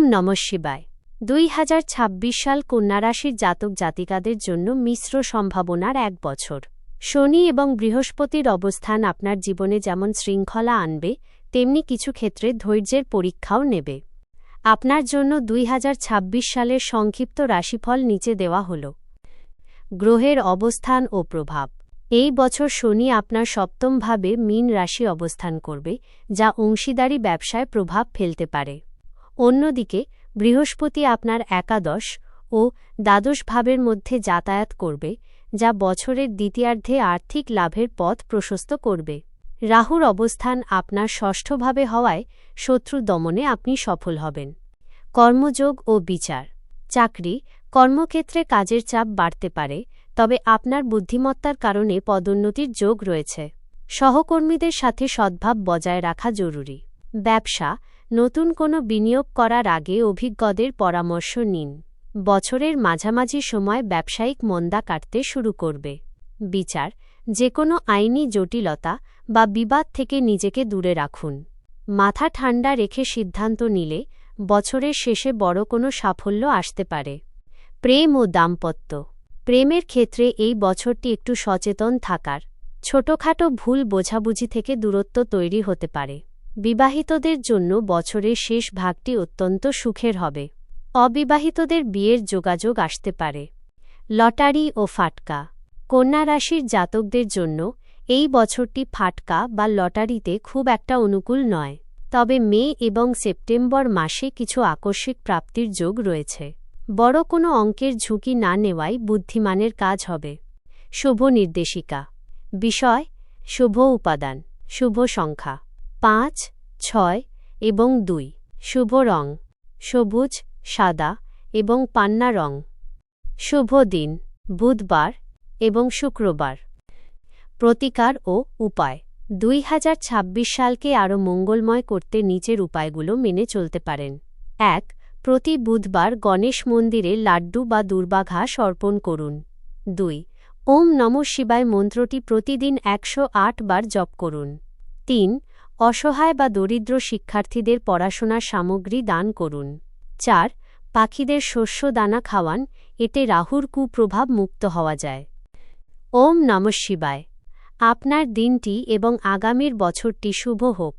নমঃ শিবায়। 2026 সাল কন্যা রাশির জাতক জাতিকাদের জন্য মিশ্র সম্ভাবনার এক বছর। শনি এবং বৃহস্পতির অবস্থান আপনার জীবনে যেমন শৃঙ্খলা আনবে, তেমনি কিছু ক্ষেত্রে ধৈর্যের পরীক্ষাও নেবে। আপনার জন্য 2026 সালের সংক্ষিপ্ত রাশিফল নিচে দেওয়া হল। গ্রহের অবস্থান ও প্রভাব। এই বছর শনি আপনার সপ্তমভাবে মীন রাশি অবস্থান করবে, যা অংশীদারি ব্যবসায় প্রভাব ফেলতে পারে। অন্যদিকে বৃহস্পতি আপনার একাদশ ও দ্বাদশ ভাবের মধ্যে যাতায়াত করবে, যা বছরের দ্বিতীয়ার্ধে আর্থিক লাভের পথ প্রশস্ত করবে। রাহুর অবস্থান আপনার ষষ্ঠভাবে হওয়ায় শত্রু দমনে আপনি সফল হবেন। কর্মযোগ ও বিচার। চাকরি, কর্মক্ষেত্রে কাজের চাপ বাড়তে পারে, তবে আপনার বুদ্ধিমত্তার কারণে পদোন্নতির যোগ রয়েছে। সহকর্মীদের সাথে সদ্ভাব বজায় রাখা জরুরি। ব্যবসা, নতুন কোনো বিনিয়োগ করার আগে অভিজ্ঞদের পরামর্শ নিন। বছরের মাঝামাঝি সময় ব্যবসায়িক মন্দা কাটতে শুরু করবে। বিচার, যে কোনো আইনি জটিলতা বা বিবাদ থেকে নিজেকে দূরে রাখুন। মাথা ঠান্ডা রেখে সিদ্ধান্ত নিলে বছরের শেষে বড় কোনো সাফল্য আসতে পারে। প্রেম ও দাম্পত্য। প্রেমের ক্ষেত্রে এই বছরটি একটু সচেতন থাকার, ছোটখাটো ভুল বোঝাবুঝি থেকে দূরত্ব তৈরি হতে পারে। বিবাহিতদের জন্য বছরের শেষ ভাগটি অত্যন্ত সুখের হবে। অবিবাহিতদের বিয়ের যোগাযোগ আসতে পারে। লটারি ও ফাটকা। কন্যা রাশির জাতকদের জন্য এই বছরটি ফাটকা বা লটারিতে খুব একটা অনুকূল নয়, তবে মে এবং সেপ্টেম্বর মাসে কিছু আকস্মিক প্রাপ্তির যোগ রয়েছে। বড় কোনো অঙ্কের ঝুঁকি না নেওয়াই বুদ্ধিমানের কাজ হবে। শুভ নির্দেশিকা। বিষয়, শুভ উপাদান, শুভ সংখ্যা 5, 6 এবং 2। শুভ রং, সবুজ, সাদা এবং পান্না রং। শুভ দিন, বুধবার এবং শুক্রবার। প্রতিকার ও উপায়। 2026 সালকে আরও মঙ্গলময় করতে নিচের উপায়গুলো মেনে চলতে পারেন। 1. প্রতি বুধবার গণেশ মন্দিরে লাড্ডু বা দূর্বা ঘাস অর্পণ করুন। 2. ওম নমঃ শিবায় মন্ত্রটি প্রতিদিন 108 বার জপ করুন। 3. অসহায় বা দরিদ্র শিক্ষার্থীদের পড়াশোনার সামগ্রী দান করুন। 4. পাখিদের শস্য দানা খাওয়ান, এতে রাহুর কুপ্রভাব মুক্ত হওয়া যায়। ওম নমঃ শিবায়। আপনার দিনটি এবং আগামীর বছরটি শুভ হোক।